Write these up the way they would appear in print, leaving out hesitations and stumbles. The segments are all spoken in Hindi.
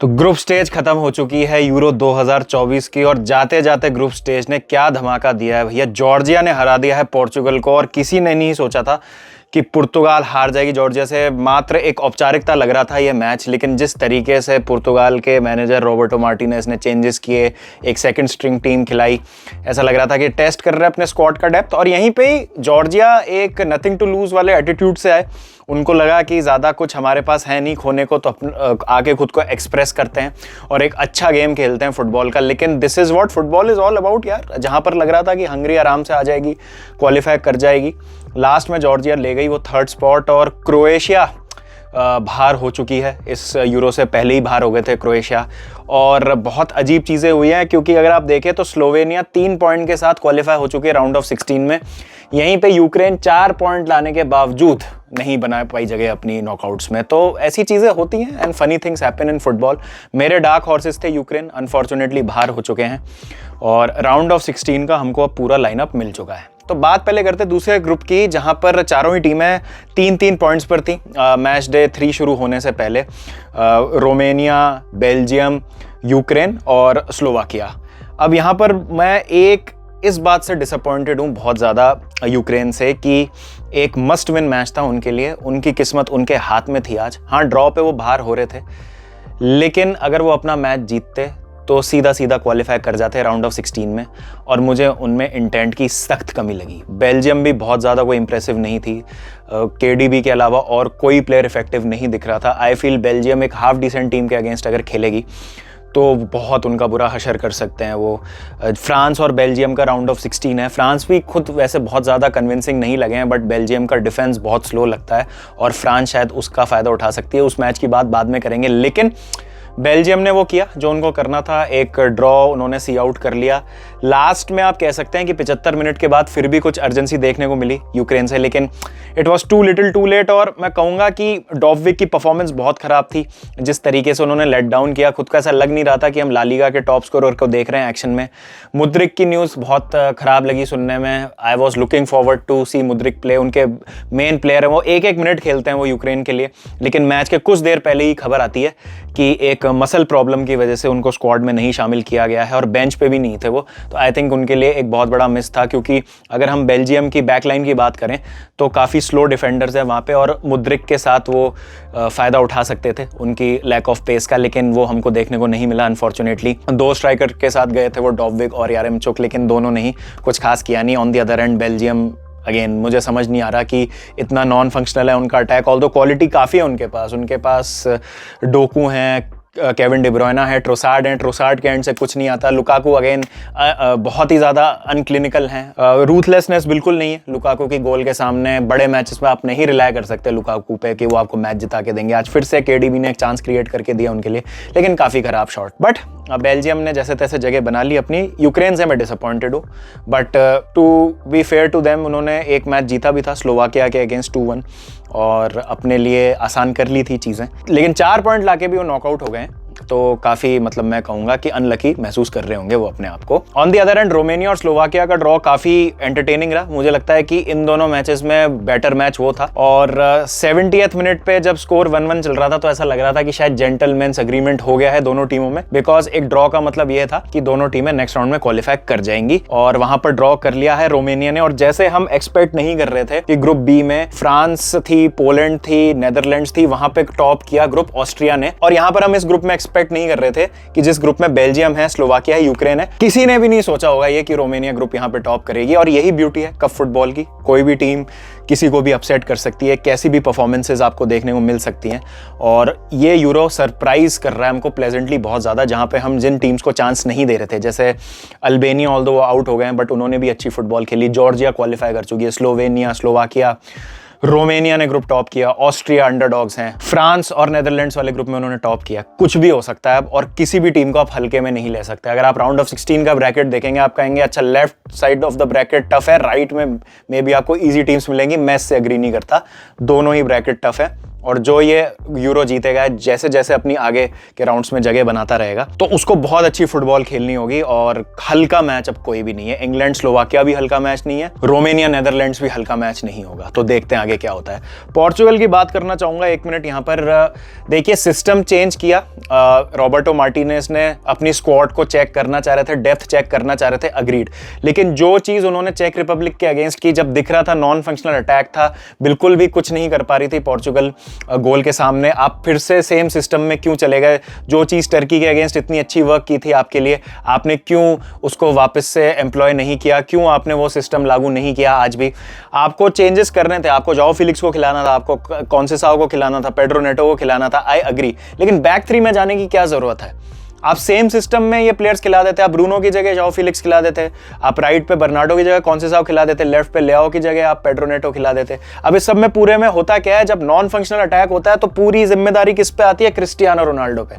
तो ग्रुप स्टेज खत्म हो चुकी है यूरो 2024 की, और जाते जाते ग्रुप स्टेज ने क्या धमाका दिया है भैया। जॉर्जिया ने हरा दिया है पोर्चुगल को, और किसी ने नहीं सोचा था कि पुर्तगाल हार जाएगी जॉर्जिया से। मात्र एक औपचारिकता लग रहा था ये मैच, लेकिन जिस तरीके से पुर्तगाल के मैनेजर रॉबर्टो मार्टिनेज ने चेंजेस किए, एक सेकंड स्ट्रिंग टीम खिलाई, ऐसा लग रहा था कि टेस्ट कर रहे हैं अपने स्क्वाड का डेप्थ। और यहीं पे ही जॉर्जिया एक नथिंग टू लूज वाले एटीट्यूड से आए। उनको लगा कि ज़्यादा कुछ हमारे पास है नहीं खोने को, तो आके खुद को एक्सप्रेस करते हैं और एक अच्छा गेम खेलते हैं फुटबॉल का। लेकिन this is what football is all about यार। जहाँ पर लग रहा था कि हंगरी आराम से आ जाएगी, क्वालिफाई कर जाएगी, लास्ट में जॉर्जिया ले गई वो थर्ड स्पॉट। और क्रोएशिया बाहर हो चुकी है इस यूरो से, पहले ही बाहर हो गए थे क्रोएशिया। और बहुत अजीब चीज़ें हुई हैं, क्योंकि अगर आप देखें तो स्लोवेनिया 3 पॉइंट के साथ क्वालिफाई हो चुकी है राउंड ऑफ 16 में। यहीं पे यूक्रेन 4 पॉइंट लाने के बावजूद नहीं बना पाई जगह अपनी नॉकआउट्स में। तो ऐसी चीज़ें होती हैं and funny things happen in football. मेरे डार्क हॉर्सेस थे यूक्रेन, अनफॉर्चुनेटली बाहर हो चुके हैं, और राउंड ऑफ 16 का हमको अब पूरा लाइनअप मिल चुका है। तो बात पहले करते दूसरे ग्रुप की, जहां पर चारों ही टीमें 3-3 पॉइंट्स पर थी मैच डे 3 शुरू होने से पहले। रोमेनिया, बेल्जियम, यूक्रेन और स्लोवाकिया। अब यहां पर मैं इस बात से डिसअपॉइंटेड हूँ बहुत ज़्यादा यूक्रेन से, कि एक मस्ट विन मैच था उनके लिए। उनकी किस्मत उनके हाथ में थी आज। हाँ, ड्रॉ पे वो बाहर हो रहे थे, लेकिन अगर वो अपना मैच जीतते तो सीधा सीधा क्वालिफाई कर जाते हैं राउंड ऑफ 16 में। और मुझे उनमें इंटेंट की सख्त कमी लगी। बेल्जियम भी बहुत ज़्यादा कोई इंप्रेसिव नहीं थी, केडीबी के अलावा और कोई प्लेयर इफेक्टिव नहीं दिख रहा था। आई फील बेल्जियम एक हाफ डिसेंट टीम के अगेंस्ट अगर खेलेगी तो बहुत उनका बुरा हशर कर सकते हैं वो। फ्रांस और बेल्जियम का राउंड ऑफ 16 है। फ्रांस भी खुद वैसे बहुत ज़्यादा कन्विंसिंग नहीं लगे हैं, बट बेल्जियम का डिफेंस बहुत स्लो लगता है, और फ्रांस शायद उसका फ़ायदा उठा सकती है। उस मैच की बात बाद में करेंगे, लेकिन बेल्जियम ने वो किया जो उनको करना था, एक ड्रॉ उन्होंने सी आउट कर लिया। लास्ट में आप कह सकते हैं कि 75 मिनट के बाद फिर भी कुछ अर्जेंसी देखने को मिली यूक्रेन से, लेकिन it was too little too late. और मैं कहूँगा कि डॉबविक की परफॉर्मेंस बहुत ख़राब थी। जिस तरीके से उन्होंने लेट डाउन किया, खुद का ऐसा लग नहीं रहा था कि हम ला लीगा के टॉप स्कोरर को देख रहे हैं एक्शन में। मुद्रिक की न्यूज़ बहुत ख़राब लगी सुनने में। I was looking forward to see Mudryk play. उनके मेन प्लेयर हैं वो, 1-1 मिनट खेलते हैं वो यूक्रेन के लिए, लेकिन मैच के कुछ देर पहले ही खबर आती है कि एक मसल प्रॉब्लम की वजह से उनको स्क्वाड में नहीं शामिल किया गया है, और बेंच पे भी नहीं थे वो। तो आई थिंक उनके लिए एक बहुत बड़ा मिस था, क्योंकि अगर हम बेल्जियम की बैकलाइन की बात करें तो काफ़ी स्लो डिफेंडर्स हैं वहाँ पे, और मुद्रिक के साथ वो फ़ायदा उठा सकते थे उनकी लैक ऑफ पेस का, लेकिन वो हमको देखने को नहीं मिला अनफॉर्चुनेटली। 2 स्ट्राइकर के साथ गए थे वो, डॉबविक और यारेमचुक, लेकिन दोनों ने ही कुछ खास किया नहीं। On the other and Belgium, again मुझे समझ नहीं आ रहा कि इतना नॉन फंक्शनल है उनका अटैक। ऑल्दो क्वालिटी काफ़ी है उनके पास डोकू हैं, केविन डी ब्रुयना है, ट्रोसार्ड हैं। ट्रोसार्ड के एंड से कुछ नहीं आता। लुकाकू अगेन बहुत ही ज़्यादा अनक्लिनिकल हैं। रूथलेसनेस बिल्कुल नहीं है लुकाकू की गोल के सामने। बड़े मैचेस में आप नहीं रिलाय कर सकते लुकाकू पे कि वो आपको मैच जिता के देंगे। आज फिर से केडीबी ने एक चांस क्रिएट करके दिया उनके लिए, लेकिन काफ़ी ख़राब शॉट। बट बेल्जियम ने जैसे तैसे जगह बना ली अपनी। यूक्रेन से मैं डिसअपॉइंटेड हूँ, but to be fair to them, उन्होंने एक मैच जीता भी था स्लोवाकिया के अगेंस्ट 2-1, और अपने लिए आसान कर ली थी चीज़ें। लेकिन 4 पॉइंट लाके भी वो नॉकआउट हो गए, तो काफ़ी मतलब मैं कहूँगा कि अनलकी महसूस कर रहे होंगे वो अपने आप को। On the other and Romania और स्लोवाकिया का ड्रॉ काफ़ी एंटरटेनिंग रहा। मुझे लगता है कि इन दोनों मैचेस में बेटर मैच वो था। और 70th मिनट पे जब स्कोर 1-1 चल रहा था, तो ऐसा लग रहा था कि शायद जेंटलमैन्स एग्रीमेंट हो गया है दोनों टीमों में, बिकॉज एक ड्रॉ का मतलब ये था कि दोनों टीमें नेक्स्ट राउंड में क्वालिफाई कर जाएंगी, और वहां पर ड्रॉ कर लिया है रोमेनिया ने। और जैसे हम एक्सपेक्ट नहीं कर रहे थे कि ग्रुप बी में फ्रांस थी, पोलैंड थी, नेदरलैंड्स थी, वहां पे टॉप किया ग्रुप ऑस्ट्रिया ने। और यहाँ पर हम इस ग्रुप में एक्सपेक्ट नहीं कर रहे थे कि जिस ग्रुप में बेल्जियम है, स्लोवाकिया है, यूक्रेन है, किसी ने भी नहीं सोचा होगा ये कि रोमेनिया ग्रुप यहाँ पे टॉप करेगी। और यही ब्यूटी है कप फुटबॉल की, कोई भी टीम किसी को भी अपसेट कर सकती है, कैसी भी परफॉर्मेंसेज आपको देखने को मिल सकती हैं। और ये यूरो सरप्राइज कर रहा है हमको प्लेजेंटली बहुत ज़्यादा, जहाँ पे हम जिन टीम्स को चांस नहीं दे रहे थे, जैसे अल्बेनिया, ऑल्दो वो आउट हो गए हैं, बट उन्होंने भी अच्छी फुटबॉल खेली। जॉर्जिया क्वालिफाई कर चुकी है, स्लोवेनिया, स्लोवाकिया, रोमेनिया ने ग्रुप टॉप किया, ऑस्ट्रिया अंडरडॉग्स हैं, फ्रांस और नेदरलैंड्स वाले ग्रुप में उन्होंने टॉप किया। कुछ भी हो सकता है अब, और किसी भी टीम को आप हल्के में नहीं ले सकते। अगर आप राउंड ऑफ 16 का ब्रैकेट देखेंगे, आप कहेंगे अच्छा left side of the bracket tough है, राइट में मे बी आपको ईजी टीम्स मिलेंगी। मैं इससे एग्री नहीं करता, दोनों ही ब्रैकेट टफ है। और जो ये यूरो जीतेगा, जैसे जैसे अपनी आगे के राउंड्स में जगह बनाता रहेगा, तो उसको बहुत अच्छी फुटबॉल खेलनी होगी। और हल्का मैच अब कोई भी नहीं है। इंग्लैंड स्लोवाकिया भी हल्का मैच नहीं है, रोमानिया नेदरलैंड्स भी हल्का मैच नहीं होगा। तो देखते हैं आगे क्या होता है। पोर्चुगल की बात करना चाहूंगा 1 मिनट यहाँ पर। देखिए, सिस्टम चेंज किया। रॉबर्टो मार्टिनेज ने अपनी स्क्वाड को चेक करना चाह रहे थे, डेप्थ चेक करना चाह रहे थे, अग्रीड। लेकिन जो चीज उन्होंने चेक रिपब्लिक के अगेंस्ट की, जब दिख रहा था नॉन फंक्शनल अटैक था, बिल्कुल भी कुछ नहीं कर पा रही थी पोर्चुगल गोल के सामने, आप फिर से सेम सिस्टम में क्यों चले गए? जो चीज टर्की के अगेंस्ट इतनी अच्छी वर्क की थी आपके लिए, आपने क्यों उसको वापस से एम्प्लॉय नहीं किया? क्यों आपने वो सिस्टम लागू नहीं किया? आज भी आपको चेंजेस करने थे, आपको जाओ फिलिक्स को खिलाना था, आपको कॉन्सेसाओ को खिलाना था, पेड्रो नेटो को खिलाना था, आई अग्री। लेकिन बैक थ्री में जाने की क्या जरूरत है? आप सेम सिस्टम में ये प्लेयर्स खिला देते, आप ब्रूनो की जगह जाओ फिलिक्स खिला देते, आप राइट पे बर्नार्डो की जगह कॉन्सेसाओ खिला देते, लेफ्ट पे लेओ की जगह आप पेड्रो नेटो खिला देते। अब इस सब में पूरे में होता क्या है, जब नॉन फंक्शनल अटैक होता है तो पूरी जिम्मेदारी किस पे आती है? क्रिस्टियानो रोनाल्डो पे।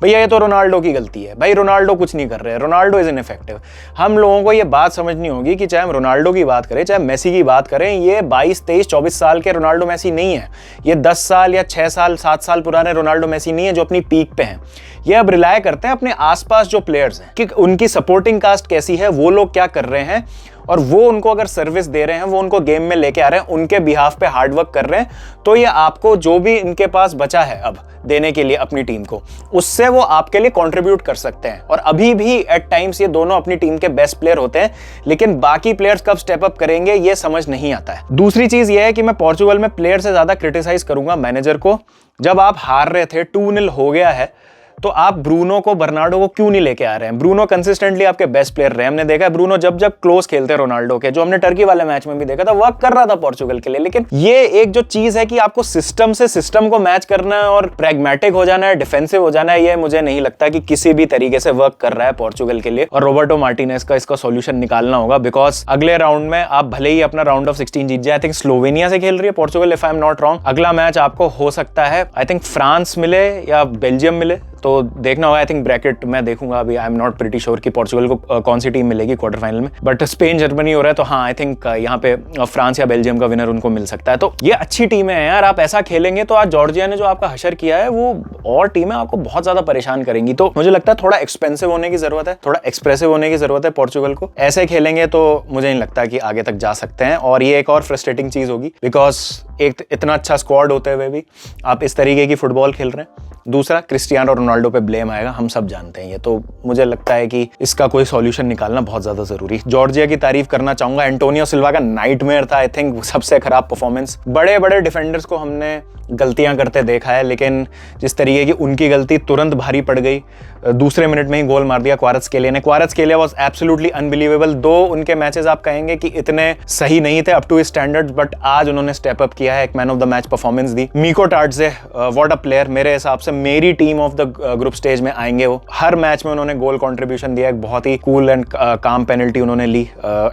भैया ये तो रोनाल्डो की गलती है। भाई रोनाल्डो कुछ नहीं कर रहे हैं, रोनाल्डो इज इनइफेक्टिव। हम लोगों को ये बात समझनी होगी कि चाहे हम रोनाल्डो की बात करें, चाहे मेसी की बात करें, ये 22, 23, 24 साल के रोनाल्डो मेसी नहीं है। ये 10 साल या 6 साल 7 साल पुराने रोनाल्डो मेसी नहीं है जो अपनी पीक पे हैं। ये अब रिलाय करते हैं अपने आसपास जो प्लेयर्स हैं कि उनकी सपोर्टिंग कास्ट कैसी है, वो लोग क्या कर रहे हैं, और वो उनको अगर सर्विस दे रहे हैं, वो उनको गेम में लेके आ रहे हैं, उनके बिहाफ पे हार्डवर्क कर रहे हैं, तो ये आपको जो भी इनके पास बचा है अब देने के लिए अपनी टीम को, उससे वो आपके लिए कंट्रीब्यूट कर सकते हैं। और अभी भी एट टाइम्स ये दोनों अपनी टीम के बेस्ट प्लेयर होते हैं, लेकिन बाकी प्लेयर्स कब स्टेप अप करेंगे ये समझ नहीं आता है। दूसरी चीज ये है कि मैं पोर्चुगल में प्लेयर से ज्यादा क्रिटिसाइज करूंगा मैनेजर को। जब आप हार रहे थे, 2-0 हो गया है, तो आप ब्रूनो को, बर्नार्डो को क्यों नहीं लेके आ रहे हैं? ब्रूनो कंसिस्टेंटली आपके बेस्ट प्लेयर रहे, हमने देखा है ब्रूनो जब जब क्लोज खेलते हैं रोनाल्डो के, जो हमने टर्की वाले मैच में भी देखा था, वर्क कर रहा था पोर्चुगल के लिए। लेकिन ये एक जो चीज है कि आपको सिस्टम से सिस्टम को मैच करना है और प्रैग्मेटिक हो जाना है, डिफेंसिव हो जाना है, ये मुझे नहीं लगता कि किसी भी तरीके से वर्क कर रहा है पोर्चुगल के लिए। और रॉबर्टो मार्टिनेज का इसका सोल्यूशन निकालना होगा, बिकॉज अगले राउंड में आप भले ही अपना राउंड ऑफ 16 जीत जाए, आई थिंक स्लोवेनिया से खेल रही है Portugal, if I am not wrong. अगला मैच आपको हो सकता है, आई थिंक फ्रांस मिले या बेल्जियम मिले, तो देखना होगा। आई थिंक ब्रैकेट मैं देखूंगा, अभी I am not pretty sure कि पोर्चुगल को कौन सी टीम मिलेगी क्वार्टर फाइनल में, बट स्पेन जर्मनी हो रहा है, तो हाँ आई थिंक यहाँ पे फ्रांस या बेल्जियम का विनर उनको मिल सकता है। तो ये अच्छी टीम है यार, आप ऐसा खेलेंगे तो आज जॉर्जिया ने जो आपका हशर किया है, वो और टीमें आपको बहुत ज्यादा परेशान करेंगी। तो मुझे लगता है थोड़ा एक्सपेंसिव होने की जरूरत है, थोड़ा एक्सप्रेसिव होने की जरूरत है पोर्चुगल को। ऐसे खेलेंगे तो मुझे नहीं लगता कि आगे तक जा सकते हैं, और ये एक और फ्रस्ट्रेटिंग चीज होगी, बिकॉज एक इतना अच्छा स्क्वाड होते हुए भी आप इस तरीके की फुटबॉल खेल रहे हैं। दूसरा, क्रिस्टियानो रोनाल्डो पे ब्लेम आएगा, हम सब जानते हैं ये। तो मुझे लगता है कि इसका कोई सॉल्यूशन निकालना बहुत ज्यादा जरूरी। जॉर्जिया की तारीफ करना चाहूंगा, एंटोनियो सिल्वा का नाइटमेयर था, आई थिंक सबसे खराब परफॉर्मेंस। बड़े बड़े डिफेंडर्स को हमने गलतियां करते देखा है, लेकिन जिस तरीके की उनकी गलती तुरंत भारी पड़ गई, दूसरे मिनट में ही गोल मार दिया क्वारात्स्केलिया ने। क्वारात्स्केलिया वाज एब्सोल्युटली अनबिलीवेबल। दो उनके मैचेस आप कहेंगे कि इतने सही नहीं थे अप टू स्टैंडर्ड्स, बट आज उन्होंने स्टेप अप किया है, एक man of the match performance दी। मीको टार्डजे, व्हाट अ प्लेयर, मेरे हिसाब से मेरी team of the group stage में आएंगे वो। हर मैच में उन्होंने गोल कंट्रीब्यूशन दिया, एक बहुत ही कूल एंड काम पेनल्टी उन्होंने ली।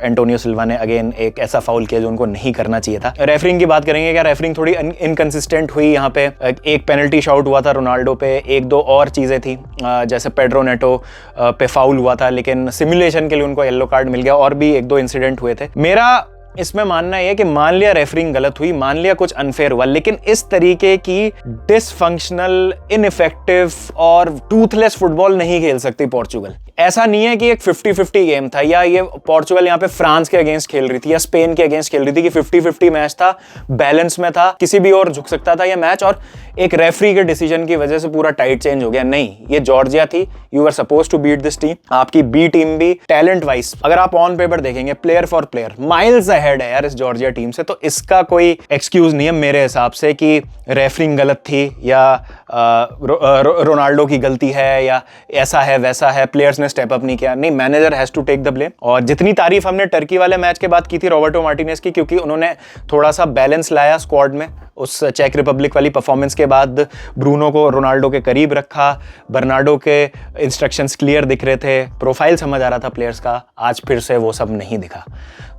एंटोनियो सिल्वा ने अगेन एक ऐसा फाउल किया जो उनको नहीं करना चाहिए था। रेफरिंग की बात करेंगे, क्या रेफरिंग थोड़ी इनकंसिस्टेंट हुई यहाँ पे। एक पेनल्टी शॉट हुआ था रोनाल्डो पे, एक दो और चीजें थी, जैसे पेड्रो नेटो पे फाउल हुआ था, लेकिन सिमुलेशन के लिए उनको येलो कार्ड मिल गया, और भी एक दो इंसिडेंट हुए थे। मेरा इसमें मानना यह कि मान लिया रेफरिंग गलत हुई, मान लिया कुछ अनफेयर हुआ, लेकिन इस तरीके की डिसफंक्शनल, इनइफेक्टिव और टूथलेस फुटबॉल नहीं खेल सकती पोर्चुगल। ऐसा नहीं है कि एक 50-50 गेम था, या ये पोर्चुगल यहाँ पे फ्रांस के अगेंस्ट खेल रही थी या स्पेन के अगेंस्ट खेल रही थी कि 50-50 मैच था, बैलेंस में था, किसी भी और झुक सकता था ये मैच, और एक रेफरी के डिसीजन की वजह से पूरा टाइट चेंज हो गया। नहीं, ये जॉर्जिया थी, you are suppose to beat this team. आपकी बी टीम भी टैलेंट वाइज अगर आप ऑन पेपर देखेंगे, player for player miles ahead है यार इस जॉर्जिया टीम से। तो इसका कोई एक्सक्यूज नहीं है मेरे हिसाब से कि रेफरिंग गलत थी या रोनाल्डो की गलती है या ऐसा है वैसा है, प्लेयर्स ने स्टेप अप नहीं किया। नहीं, manager has to take the blame. और जितनी तारीफ हमने टर्की वाले मैच के बाद की थी रॉबर्टो मार्टिनेज की, क्योंकि उन्होंने थोड़ा सा बैलेंस लाया स्क्वाड में, उस चेक रिपब्लिक वाली परफॉर्मेंस के बाद ब्रूनो को रोनाल्डो के करीब रखा, बर्नार्डो के इंस्ट्रक्शंस क्लियर दिख रहे थे, प्रोफाइल समझ आ रहा था प्लेयर्स का। आज फिर से वो सब नहीं दिखा।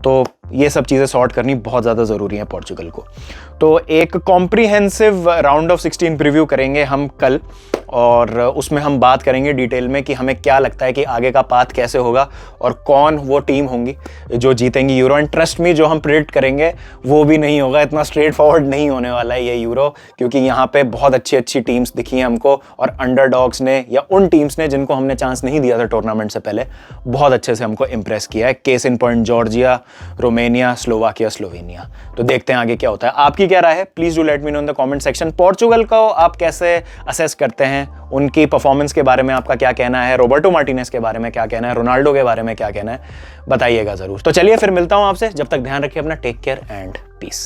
तो ये सब चीज़ें सॉर्ट करनी बहुत ज़्यादा ज़रूरी है पोर्चुगल को। तो एक कॉम्प्रिहेंसिव राउंड ऑफ 16 प्रीव्यू करेंगे हम कल, और उसमें हम बात करेंगे डिटेल में कि हमें क्या लगता है है कि आगे का पाथ कैसे होगा और कौन वो टीम होंगी जो जीतेंगी यूरो। एंड ट्रस्ट मी, जो हम प्रेडिक्ट करेंगे वो भी नहीं होगा, इतना स्ट्रेट फॉरवर्ड नहीं होने वाला है ये यूरो, क्योंकि यहाँ पे बहुत अच्छी अच्छी टीम्स दिखी हैं हमको और अंडरडॉग्स ने या उन टीम्स ने जिनको हमने चांस नहीं दिया था टूर्नामेंट से पहले बहुत अच्छे से हमको इंप्रेस किया है। Case in point Georgia, Romania, Slovakia, Slovenia. तो देखते हैं आगे क्या होता है। आपकी क्या राय है? Please do let me know in the comment section. Portugal को आप कैसे असेस करते हैं? उनकी परफॉर्मेंस के बारे में आपका क्या कहना है? रॉबर्टो मार्टिनेज के बारे में क्या कहना है? रोनाल्डो के बारे में क्या कहना है? बताइएगा जरूर। तो चलिए फिर मिलता हूं आपसे, जब तक ध्यान रखिए अपना। Take care and piece.